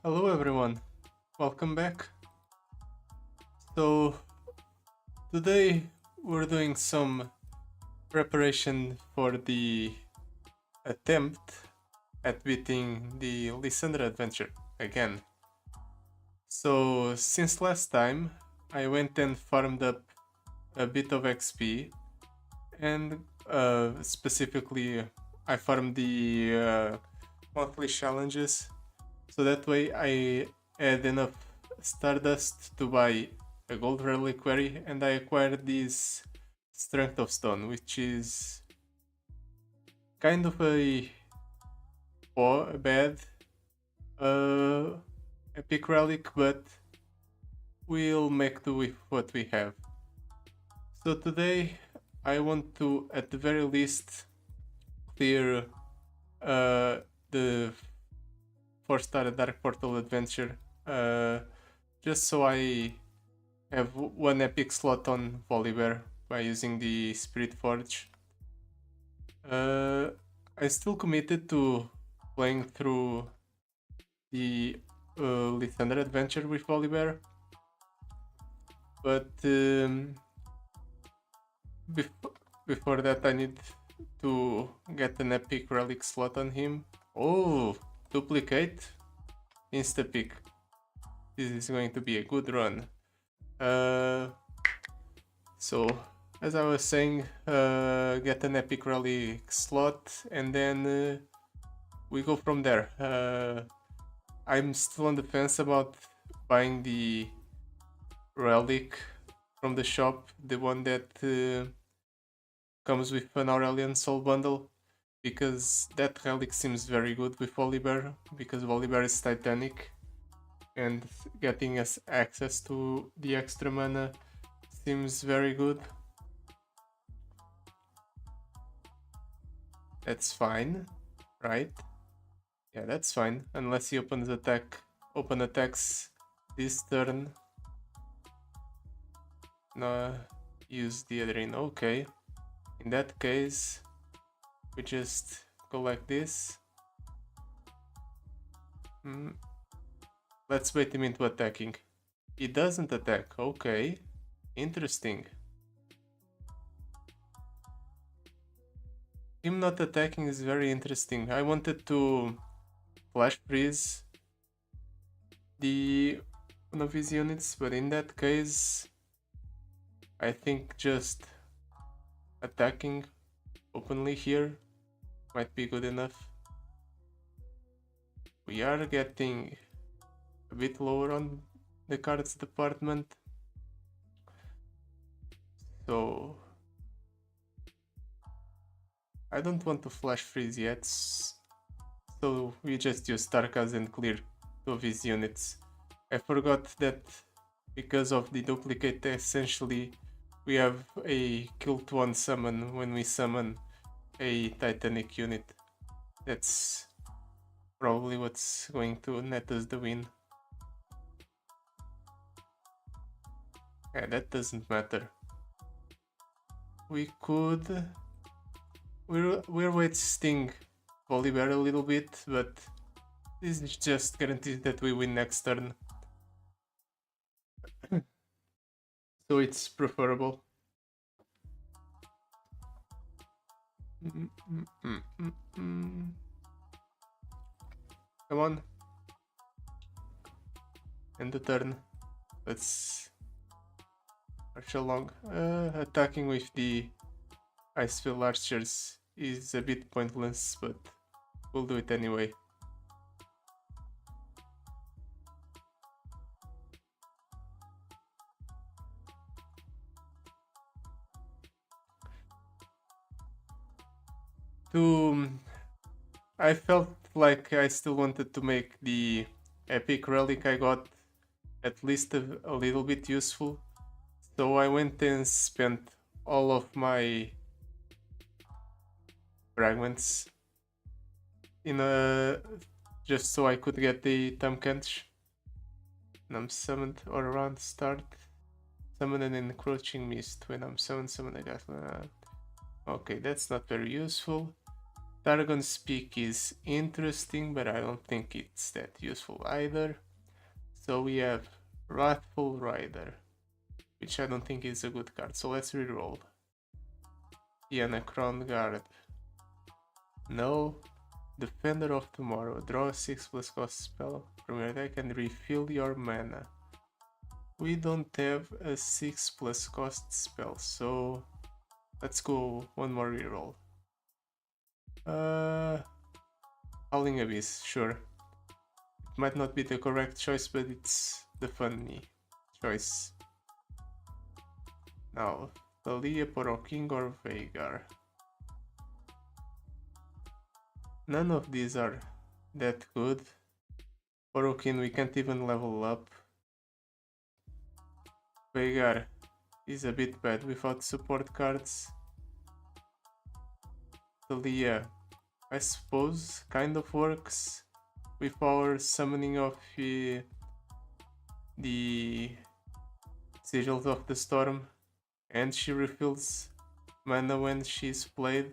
Hello everyone, welcome back. So today we're doing some preparation for the attempt at beating the Lissandra adventure again. So since last time I went and farmed up a bit of XP and specifically I farmed the monthly challenges so that way I had enough stardust to buy a gold reliquary and I acquired this strength of stone, which is kind of a bad uh, epic relic, but we'll make do with what we have. So today I want to at the very least clear the 4-star Dark Portal adventure just so I have one epic slot on volibear by using the Spirit Forge. I'm still committed to playing through the Lissandra adventure with volibear, but before that I need to get an epic relic slot on him. Oh, duplicate, insta pick. This is going to be a good run. So as I was saying, get an epic relic slot and then we go from there. I'm still on the fence about buying the relic from the shop, the one that comes with an Aurelian Soul bundle, because that relic seems very good with volibear, because volibear is Titanic and getting us access to the extra mana seems very good. That's fine, right? Yeah, that's fine. Unless he open attacks this turn. No, use the Adrene. Okay. In that case, we just go like this. Let's bait him into attacking. He doesn't attack. Okay. Interesting. Him not attacking is very interesting. I wanted to flash freeze the one of his units, but in that case I think just attacking openly here might be good enough. We are getting a bit lower on the cards department, so I don't want to flash freeze yet, so we just use Tarkas and clear two of his units. I forgot that because of the duplicate, essentially we have a kill to one summon when we summon a Titanic unit. That's probably what's going to net us the win. Yeah, that doesn't matter. We could... We're wasting volibear a little bit, but this is just guarantees that we win next turn. So it's preferable. Come on. End the turn. Let's march along. Attacking with the Icefield Archers is a bit pointless, but we'll do it anyway. I felt like I still wanted to make the epic relic I got at least a little bit useful, so I went and spent all of my fragments in a just so I could get the Tamkench. And I'm summoned or around start. Summon an encroaching mist when I'm summoned. Summon a gas. Okay, that's not very useful. Targon's Peak is interesting, but I don't think it's that useful either. So we have Wrathful Rider, which I don't think is a good card, so let's reroll. Yana Crown Guard. No. Defender of Tomorrow. Draw a 6+ cost spell from your deck and refill your mana. We don't have a 6+ cost spell, so let's go one more reroll. Howling Abyss, sure. It might not be the correct choice, but it's the funny choice. Now, Thalia, King or Veigar. None of these are that good. King we can't even level up. Veigar is a bit bad without support cards. Thalia, I suppose, kind of works with our summoning of the Sigils of the Storm, and she refills mana when she's played.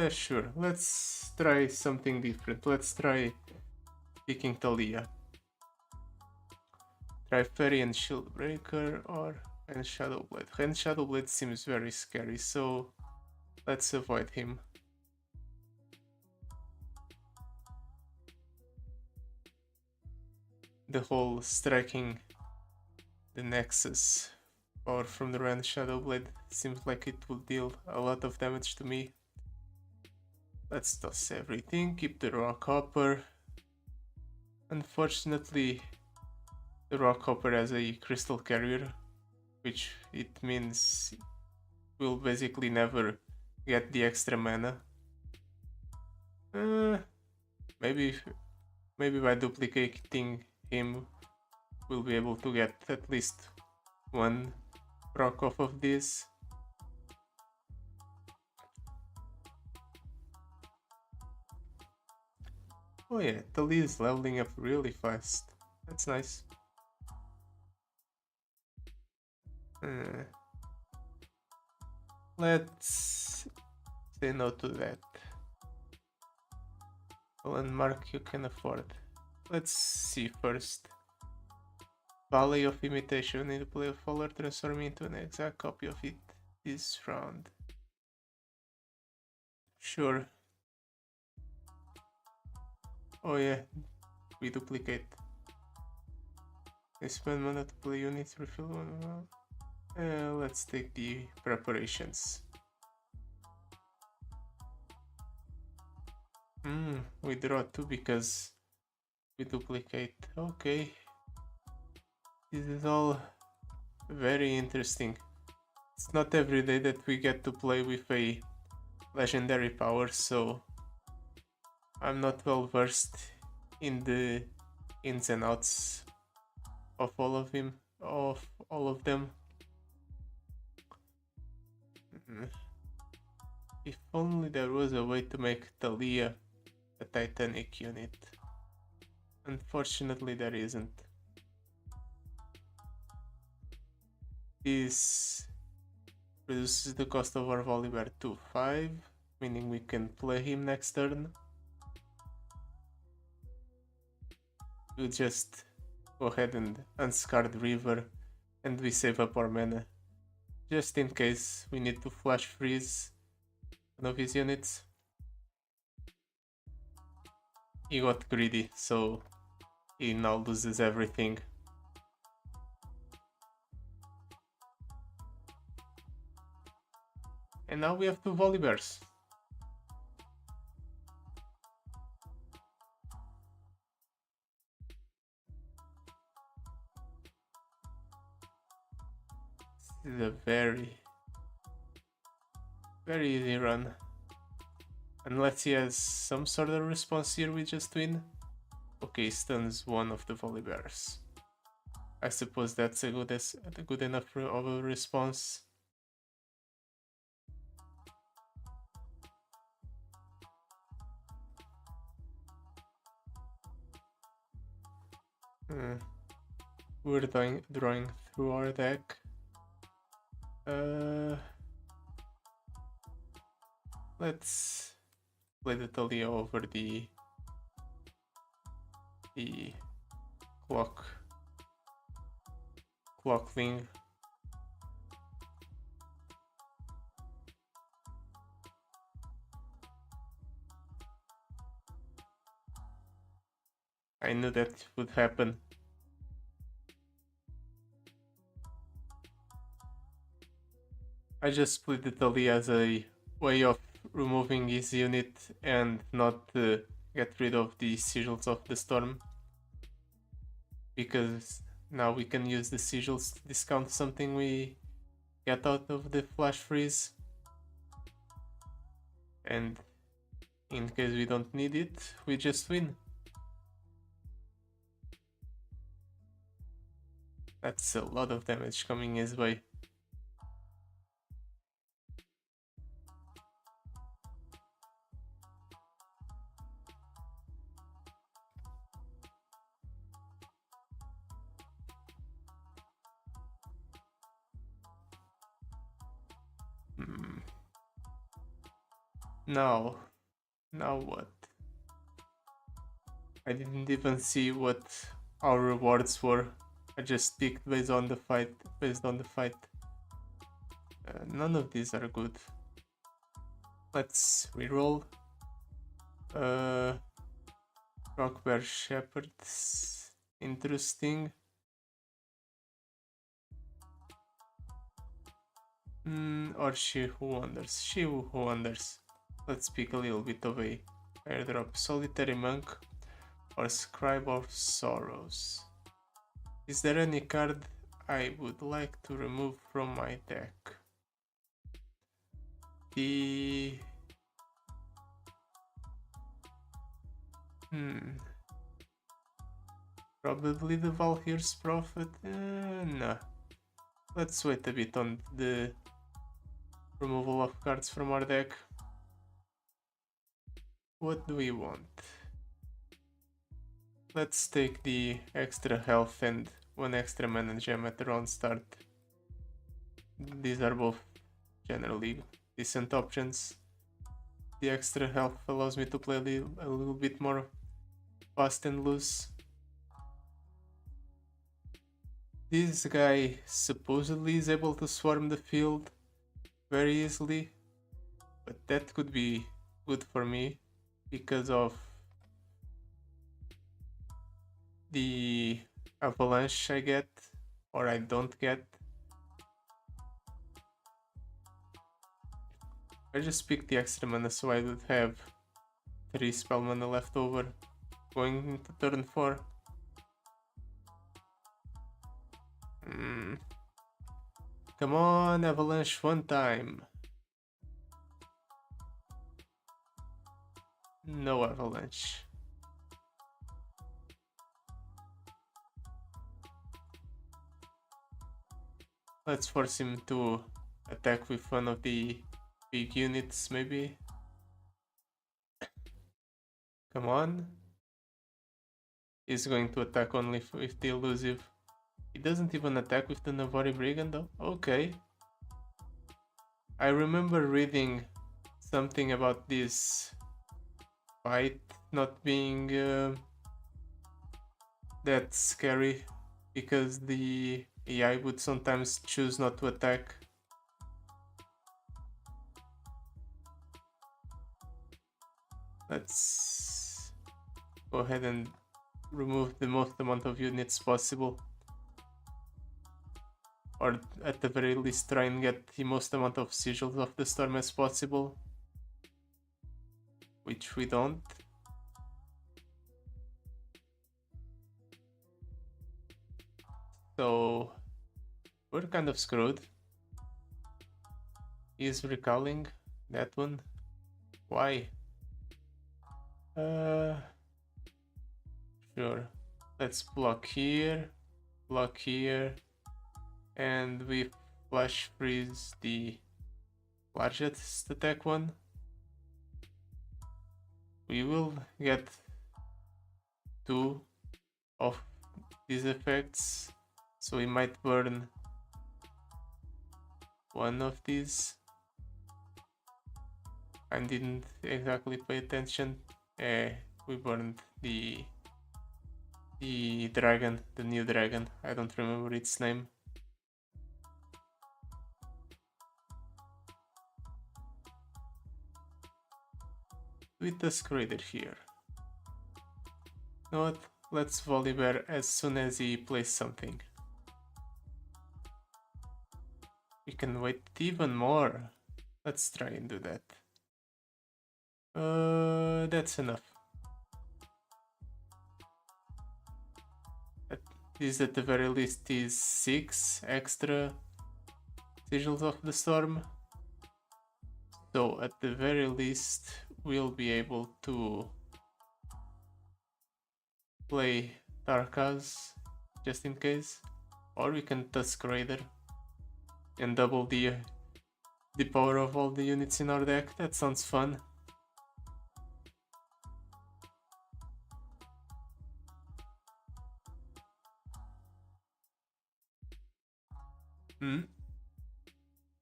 Sure, let's try something different. Let's try picking Thalia. Try Fairy and Shieldbreaker or and Shadowblade. And Shadowblade seems very scary, so let's avoid him. The whole striking the Nexus power from the Rand Shadowblade seems like it will deal a lot of damage to me. Let's toss everything, keep the Rock Hopper. Unfortunately, the Rock Hopper has a Crystal Carrier, which it means we'll basically never get the extra mana. Maybe by duplicating him, we'll be able to get at least one rock off of this. Oh yeah, Thalia is leveling up really fast. That's nice. Let's say no to that. Landmark you can afford. Let's see first. Valley of Imitation. Need to play a Faller, transform into an exact copy of it this round. Sure. Oh yeah, we duplicate. I spend mana to play units, refill one. Let's take the preparations. We draw 2 because we duplicate. Okay. This is all very interesting. It's not every day that we get to play with a legendary power, so I'm not well versed in the ins and outs of all of them. If only there was a way to make Thalia a Titanic unit. Unfortunately, there isn't. This reduces the cost of our volibear to 5, meaning we can play him next turn. We'll just go ahead and unscar the river, and we save up our mana, just in case we need to flash freeze one of his units. He got greedy, so he now loses everything. And now we have 2 volibears. This is a very easy run. Unless he has some sort of response here, we just win. Okay, stuns one of the volibears. I suppose that's a good enough of a response. We're drawing through our deck. Let's play the Talia over the clockling. I knew that would happen. I just split the Talia as a way of removing his unit and not get rid of the sigils of the storm, because now we can use the sigils to discount something we get out of the flash freeze, and in case we don't need it, we just win. That's a lot of damage coming his way. Now what? I didn't even see what our rewards were. I just picked based on the fight. None of these are good. Let's reroll. Rockbear Shepherds. Interesting. Or She Who Wonders. She Who Wonders. Let's pick a little bit of a airdrop. Solitary Monk or Scribe of Sorrows. Is there any card I would like to remove from my deck? Probably the Valkyr's Prophet. No. Let's wait a bit on the removal of cards from our deck. What do we want? Let's take the extra health and one extra mana gem at the round start. These are both generally decent options. The extra health allows me to play a little bit more fast and loose. This guy supposedly is able to swarm the field very easily, but that could be good for me because of the avalanche I get or I don't get. I just picked the extra mana so I would have 3 spell mana left over going into turn 4. Come on, avalanche one time. No avalanche. Let's force him to attack with one of the big units, maybe. Come on. He's going to attack only with the elusive. He doesn't even attack with the Navari Brigand though? Okay. I remember reading something about this fight not being that scary because the AI would sometimes choose not to attack. Let's go ahead and remove the most amount of units possible, or at the very least try and get the most amount of sigils of the storm as possible, which we don't. So we're kind of screwed. He's recalling that one. Why? Sure. Let's block here, and we flash freeze the largest attack one. We will get 2 of these effects, so we might burn one of these. I didn't exactly pay attention. We burned the dragon, the new dragon. I don't remember its name. With the Scrader here. You know what? Let's volibear as soon as he plays something. We can wait even more. Let's try and do that. That's enough. This at the very least is 6 extra sigils of the storm. So at the very least we'll be able to play Tarkaz just in case. Or we can Tusk Raider and double the power of all the units in our deck. That sounds fun.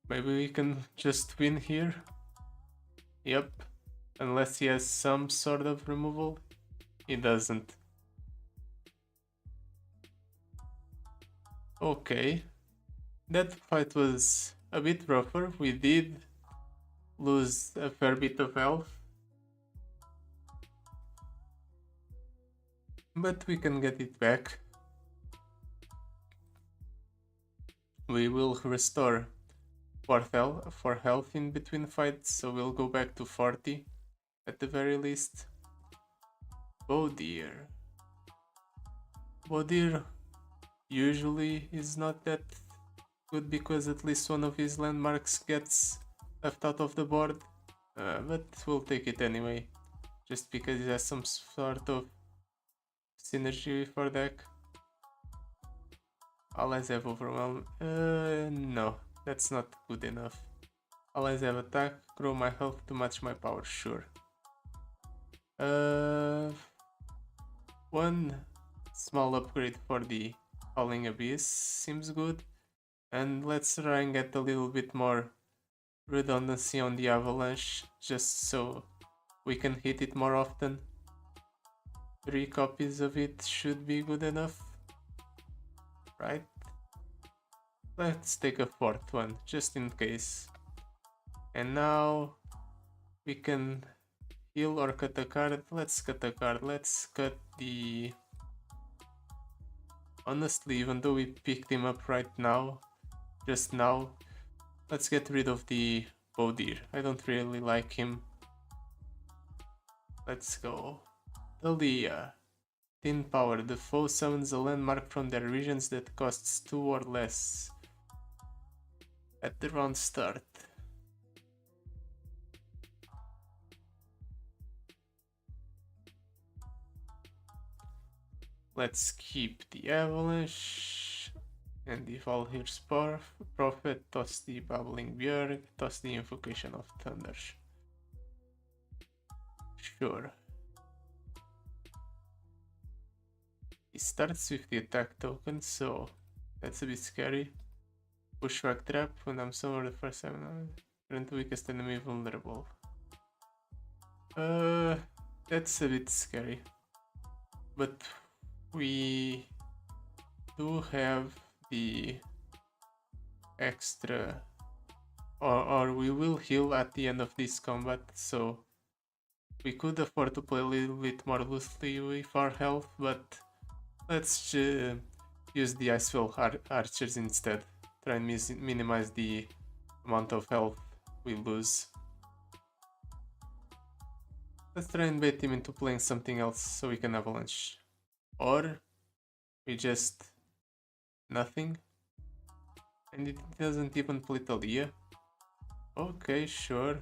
Maybe we can just win here. Yep. Unless he has some sort of removal. He doesn't. Okay. That fight was a bit rougher. We did lose a fair bit of health. But we can get it back. We will restore 4 health in between fights, so we'll go back to 40 at the very least. Volibear. Volibear usually is not that good because at least one of his landmarks gets left out of the board, but we'll take it anyway, just because it has some sort of synergy with our deck. Allies have overwhelm. No, that's not good enough. Allies have attack, grow my health to match my power, sure. One small upgrade for the Falling Abyss seems good. And let's try and get a little bit more redundancy on the Avalanche, just so we can hit it more often. 3 copies of it should be good enough, right? Let's take a 4th one, just in case. And now we can heal or cut a card. Let's cut a card. Let's cut the... Honestly, even though we picked him up right now, just now, let's get rid of the Volibear. I don't really like him. Let's go. Dalia. Thin power. The foe summons a landmark from their regions that costs 2 or less at the round start. Let's keep the Avalanche and the Valhyr's Prophet, toss the Babbling Björk, toss the Invocation of Thunder. Sure. He starts with the attack token, so that's a bit scary. Bushwhack Trap, when I'm somewhere the first time, current weakest enemy vulnerable. That's a bit scary. But we do have the extra, or we will heal at the end of this combat, so we could afford to play a little bit more loosely with our health, but let's use the Icewell Archers instead. Try and minimize the amount of health we lose. Let's try and bait him into playing something else so we can Avalanche. Or we just nothing. And it doesn't even play Talia. Okay, sure.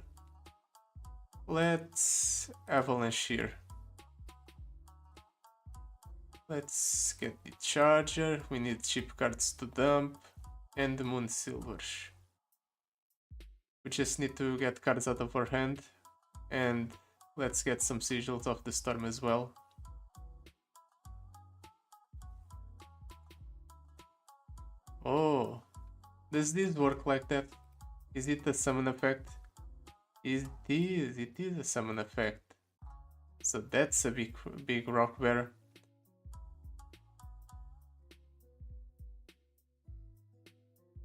Let's Avalanche here. Let's get the Charger. We need cheap cards to dump. And the Moon Silvers. We just need to get cards out of our hand. And let's get some Sigils of the Storm as well. Oh, does this work like that? Is it a summon effect? It is a summon effect. So that's a big rock bear.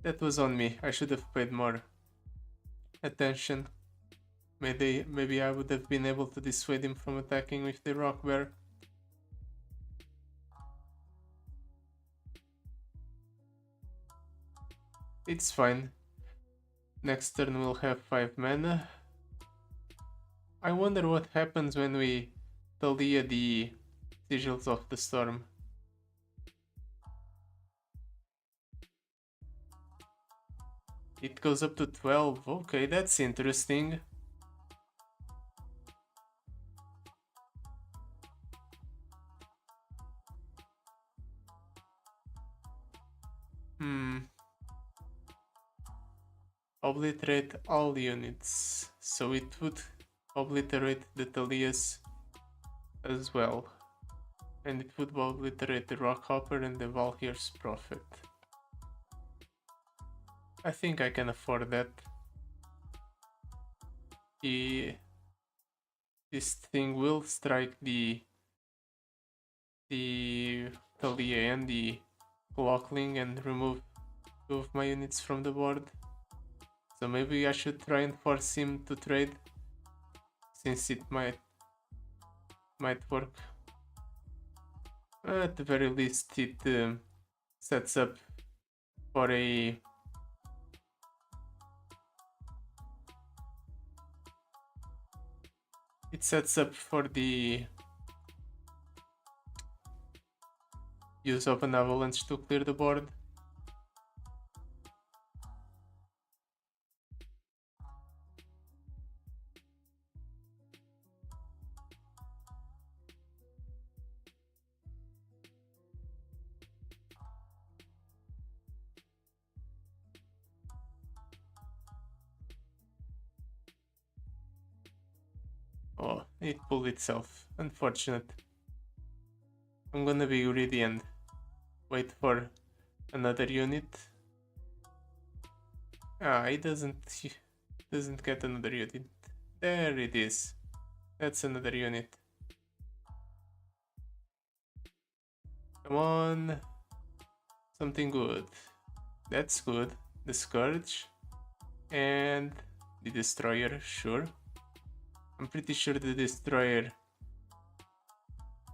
That was on me. I should have paid more attention. Maybe I would have been able to dissuade him from attacking with the rock bear. It's fine. Next turn we'll have 5 mana. I wonder what happens when we Talia the Sigils of the Storm. It goes up to 12. Okay, that's interesting. Obliterate all units. So it would obliterate the Talias as well. And it would obliterate the Rockhopper and the Valhyr's Prophet. I think I can afford that. This thing will strike the Talia and the Clockling and remove 2 of my units from the board. So maybe I should try and force him to trade, since it might work. At the very least, it sets up for a the use of an avalanche to clear the board. Oh, it pulled itself. Unfortunate. I'm gonna be greedy and wait for another unit. Ah, it doesn't get another unit. There it is. That's another unit. Come on. Something good. That's good. The Scourge and the Destroyer, sure. I'm pretty sure the Destroyer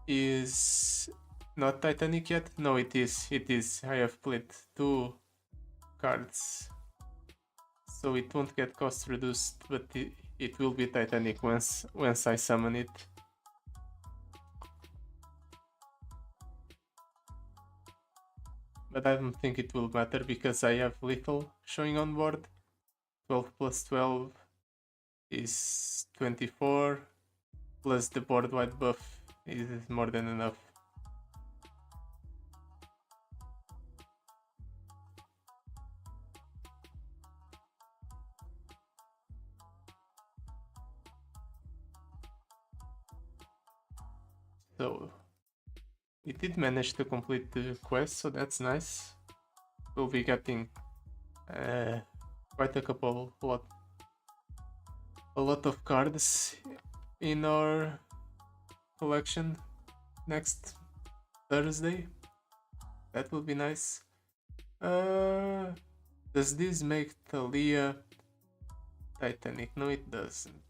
is not Titanic yet. No, it is. It is. I have played 2 cards, so it won't get cost reduced, but it will be Titanic once I summon it. But I don't think it will matter because I have lethal showing on board. 12 plus 12 is 24, plus the board wide buff is more than enough. So we did manage to complete the quest, so that's nice. We'll be getting quite a lot of cards in our collection next Thursday. That will be nice. Does this make Thalia Titanic? No, it doesn't.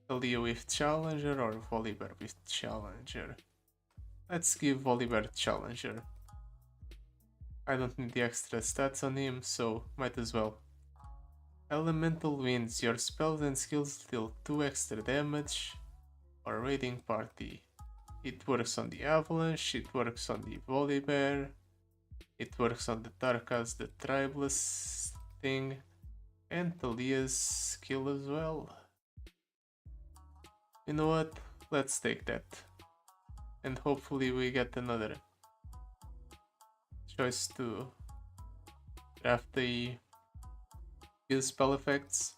Thalia with Challenger or Volibear with Challenger? Let's give Volibear Challenger. I don't need the extra stats on him, so might as well. Elemental Winds. Your spells and skills deal 2 extra damage or raiding party. It works on the Avalanche, it works on the Volibear, it works on the Tarkas, the Tribeless thing, and Thalia's skill as well. You know what? Let's take that. And hopefully we get another choice to draft the use spell effects.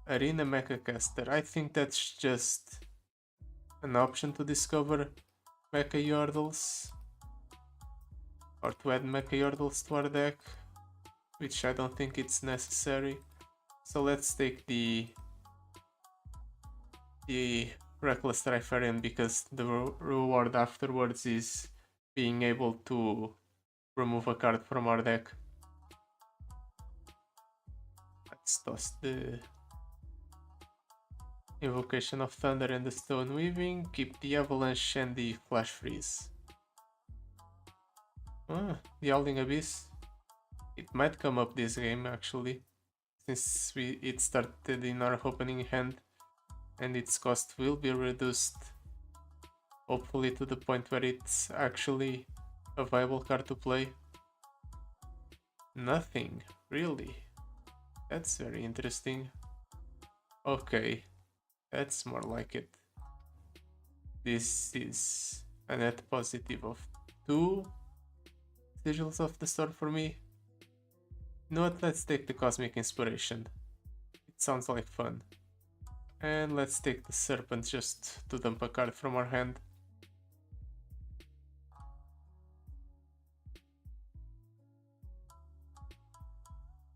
Arena Mecha Caster. I think that's just an option to discover Mecha Yordles, or to add Mecha Yordles to our deck. which I don't think it's necessary. So let's take the Reckless Trifarian because the reward afterwards is being able to remove a card from our deck. Let's toss the Invocation of Thunder and the Stone Weaving, keep the Avalanche and the Flash Freeze. The Howling Abyss. It might come up this game actually, since it started in our opening hand, and its cost will be reduced, hopefully to the point where it's actually a viable card to play. Nothing, really. That's very interesting. Okay, that's more like it. This is a net positive of 2 Sigils of the Storm for me. You know what, let's take the Cosmic Inspiration. It sounds like fun. And let's take the Serpent just to dump a card from our hand.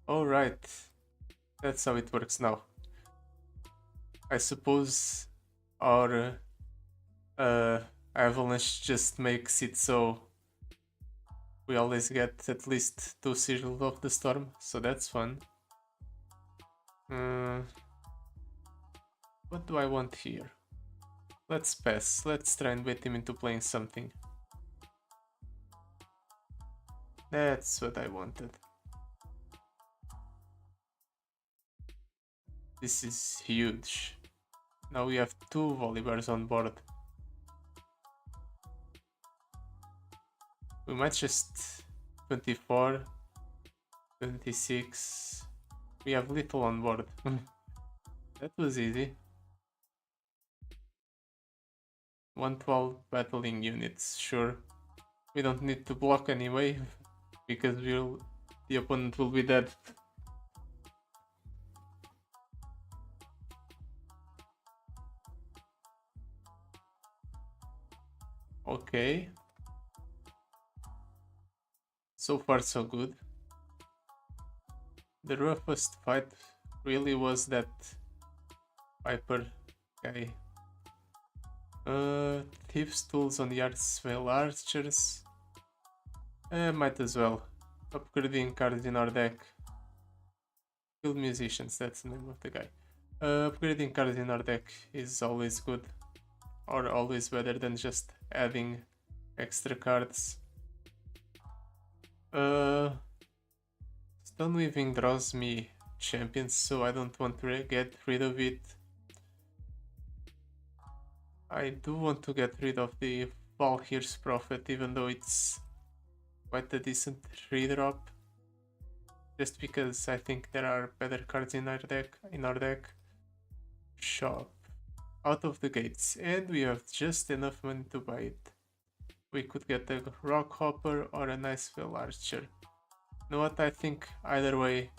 Alright, that's how it works now. I suppose our Avalanche just makes it so we always get at least 2 Sigils of the Storm, so that's fun. What do I want here? Let's pass. Let's try and bait him into playing something. That's what I wanted. This is huge. Now we have 2 volibears on board. We might just 24, 26. We have little on board. That was easy. 112 battling units, sure. We don't need to block anyway, because the opponent will be dead. Okay. So far so good. The roughest fight really was that Viper guy. Thieves tools on the Artsvale archers. Might as well. Upgrading cards in our deck. Field musicians, that's the name of the guy. Upgrading cards in our deck is always good. Or always better than just adding extra cards. Stoneweaving draws me champions, so I don't want to get rid of it. I do want to get rid of the Valhyr's Prophet, even though it's quite a decent redrop. Just because I think there are better cards in our deck. Shop. Out of the gates, and we have just enough money to buy it. We could get a Rock Hopper or a Niceville Archer. You know what, I think either way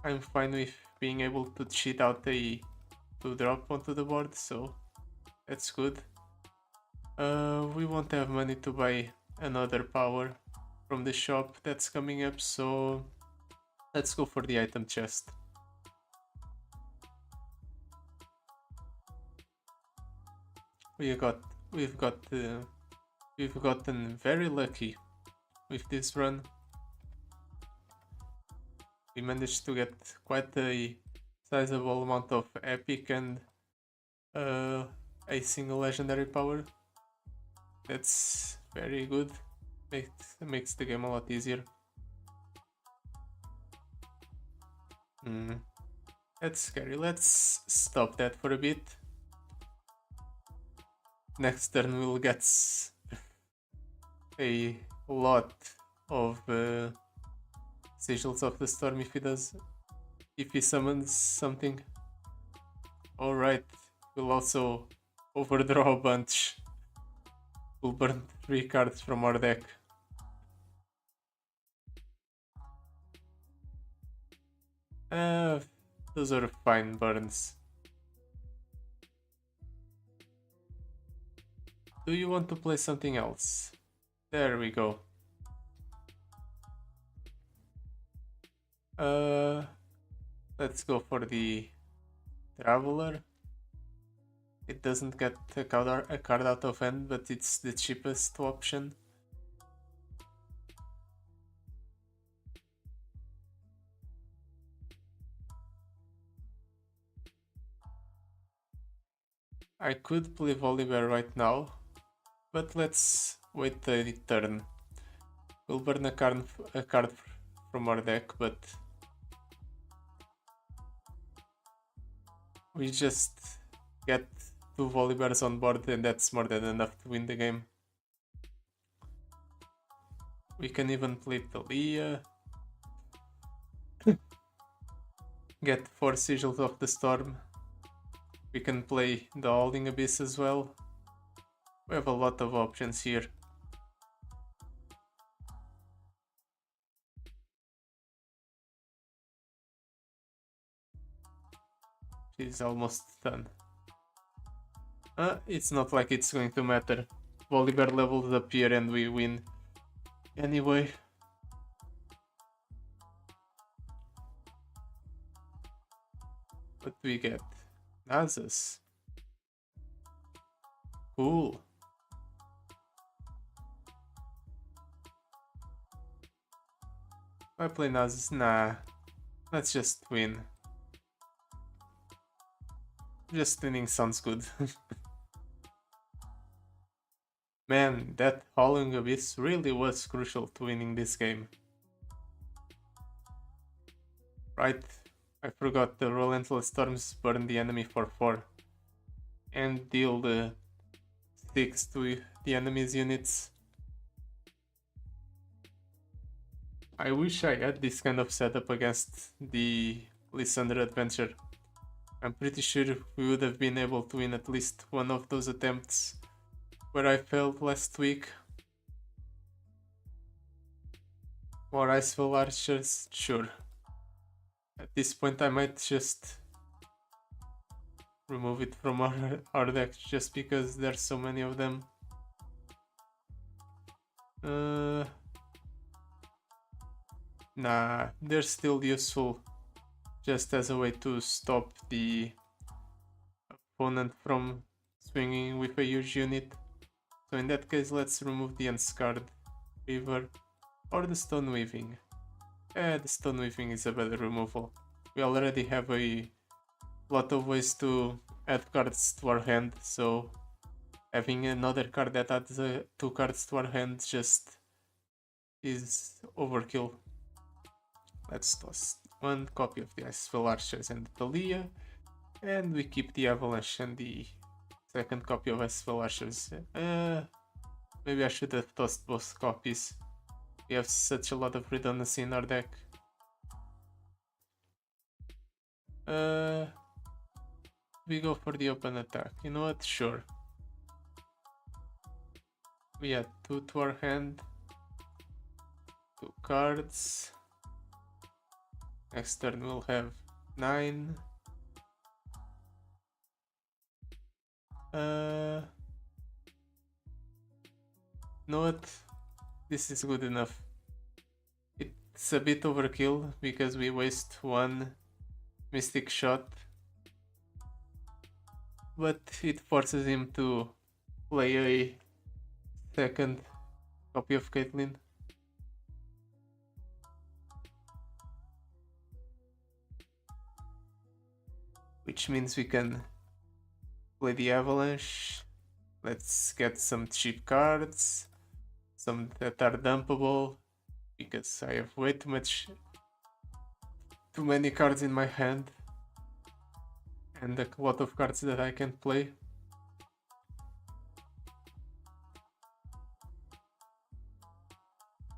I'm fine with being able to cheat out a 2-drop onto the board, so that's good. We won't have money to buy another power from the shop that's coming up, so let's go for the item chest. We've gotten very lucky with this run. We managed to get quite a sizable amount of epic and a single legendary power. That's very good. Makes the game a lot easier. That's scary. Let's stop that for a bit. Next turn we'll get a lot of Sigils of the Storm if he summons something. Alright, we'll also overdraw a bunch. We'll burn 3 cards from our deck. Those are fine burns. Do you want to play something else? There we go. Uh, let's go for the Traveler. It doesn't get a card out of hand, but it's the cheapest option. I could play volibear right now, but let's wait a turn. We'll burn a card from our deck, but we just get 2 volibears on board and that's more than enough to win the game. We can even play Thalia, get 4 Sigils of the Storm. We can play the Howling Abyss as well. We have a lot of options here. She's almost done. It's not like it's going to matter. Volibear levels appear and we win. Anyway. What do we get? Nasus. Cool. Why play Nasus? Nah. Let's just win. Just winning sounds good. Man, that Howling Abyss really was crucial to winning this game. Right, I forgot the Relentless Storms burn the enemy for 4 and deal the 6 to the enemy's units. I wish I had this kind of setup against the Lissandra adventure. I'm pretty sure we would have been able to win at least one of those attempts where I failed last week. More Icefall Archers? Sure. At this point I might just remove it from our deck just because there's so many of them. Nah, they're still useful just as a way to stop the opponent from swinging with a huge unit. So in that case, let's remove the Unscarred Weaver or the Stone Weaving. The Stone Weaving is a better removal. We already have a lot of ways to add cards to our hand, so having another card that adds 2 cards to our hand just is overkill. Let's toss 1 copy of the Icefall Archers and the Thalia, and we keep the Avalanche and the second copy of Icefall Archers. Maybe I should have tossed both copies. We have such a lot of redundancy in our deck. We go for the open attack. You know what? Sure. We add 2 to our hand. 2 cards. Next turn we'll have 9. Know what? This is good enough. It's a bit overkill because we waste 1 Mystic Shot, but it forces him to play a second copy of Caitlyn. Which means we can play the Avalanche. Let's get some cheap cards, some that are dumpable, because I have way too many cards in my hand and a lot of cards that I can play.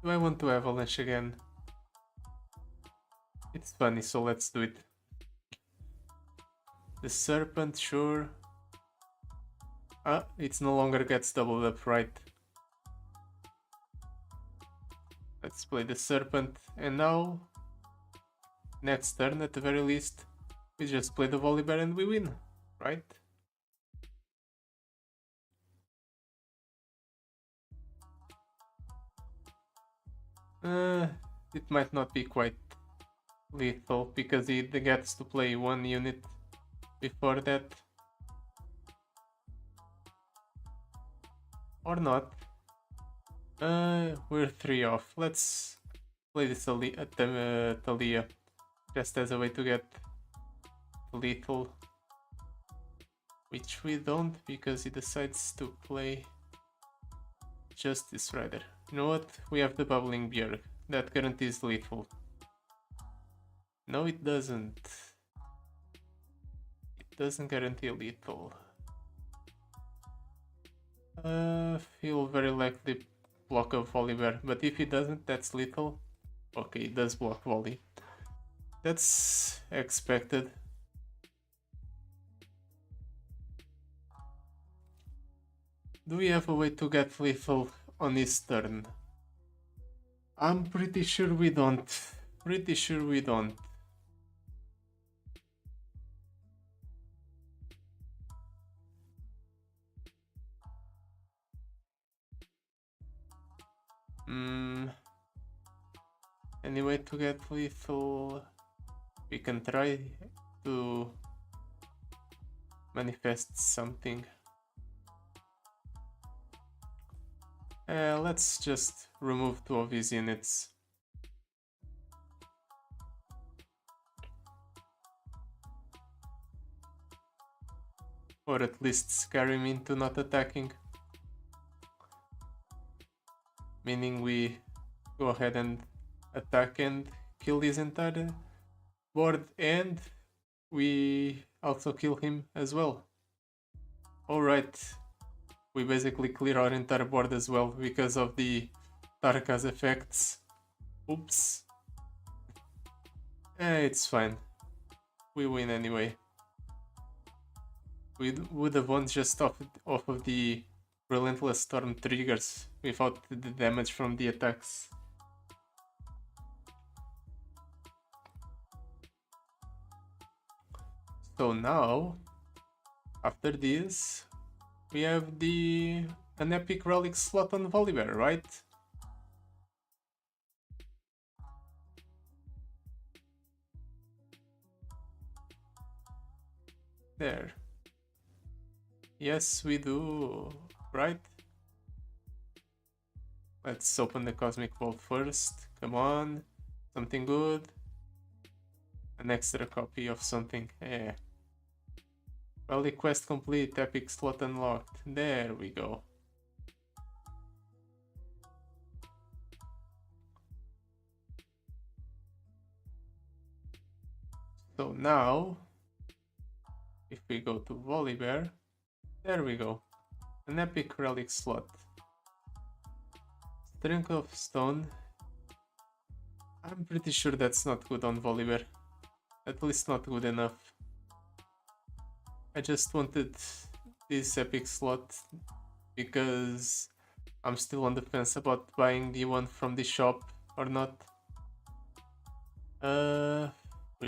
Do I want to Avalanche again? It's funny, so let's do it. The Serpent, sure. It no longer gets doubled up, right? Let's play the Serpent, and now, next turn at the very least, we just play the Volibear and we win, right? It might not be quite lethal because he gets to play one unit before that. Or not. We're 3 off. Let's play this Talia just as a way to get lethal. Which we don't because he decides to play Justice Rider. You know what? We have the Bubbling Beer. That guarantees lethal. No, it doesn't. It doesn't guarantee lethal. He'll very likely block a volibear, but if he doesn't, that's lethal. Okay, it does block volley. That's expected. Do we have a way to get lethal on his turn? I'm pretty sure we don't. Pretty sure we don't. Any way to get lethal? We can try to manifest something. Let's just remove 2 of his units. Or at least scare him into not attacking. Meaning we go ahead and attack and kill his entire board, and we also kill him as well. Alright, we basically clear our entire board as well because of the Tarka's effects. Oops. It's fine. We win anyway. We would have won just off of the Relentless Storm triggers without the damage from the attacks. So now, after this, we have an epic relic slot on volibear, right? There. Yes, we do, right? Let's open the Cosmic Vault first. Come on, something good. An extra copy of something. Yeah. Relic quest complete, epic slot unlocked. There we go. So now, if we go to volibear, there we go. An epic relic slot. Strength of Stone. I'm pretty sure that's not good on volibear. At least not good enough. I just wanted this epic slot because I'm still on the fence about buying the one from the shop or not. We're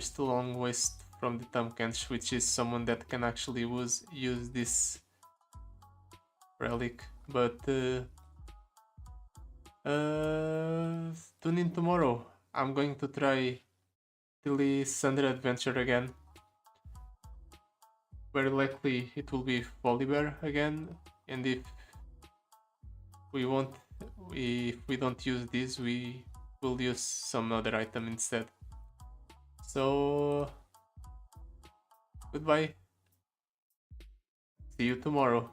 still a long ways from the Tamkench, which is someone that can actually use this relic, but tune in tomorrow. I'm going to try the Lissandra adventure again. Very likely it will be volibear again, and if we don't use this, we will use some other item instead. So goodbye. See you tomorrow.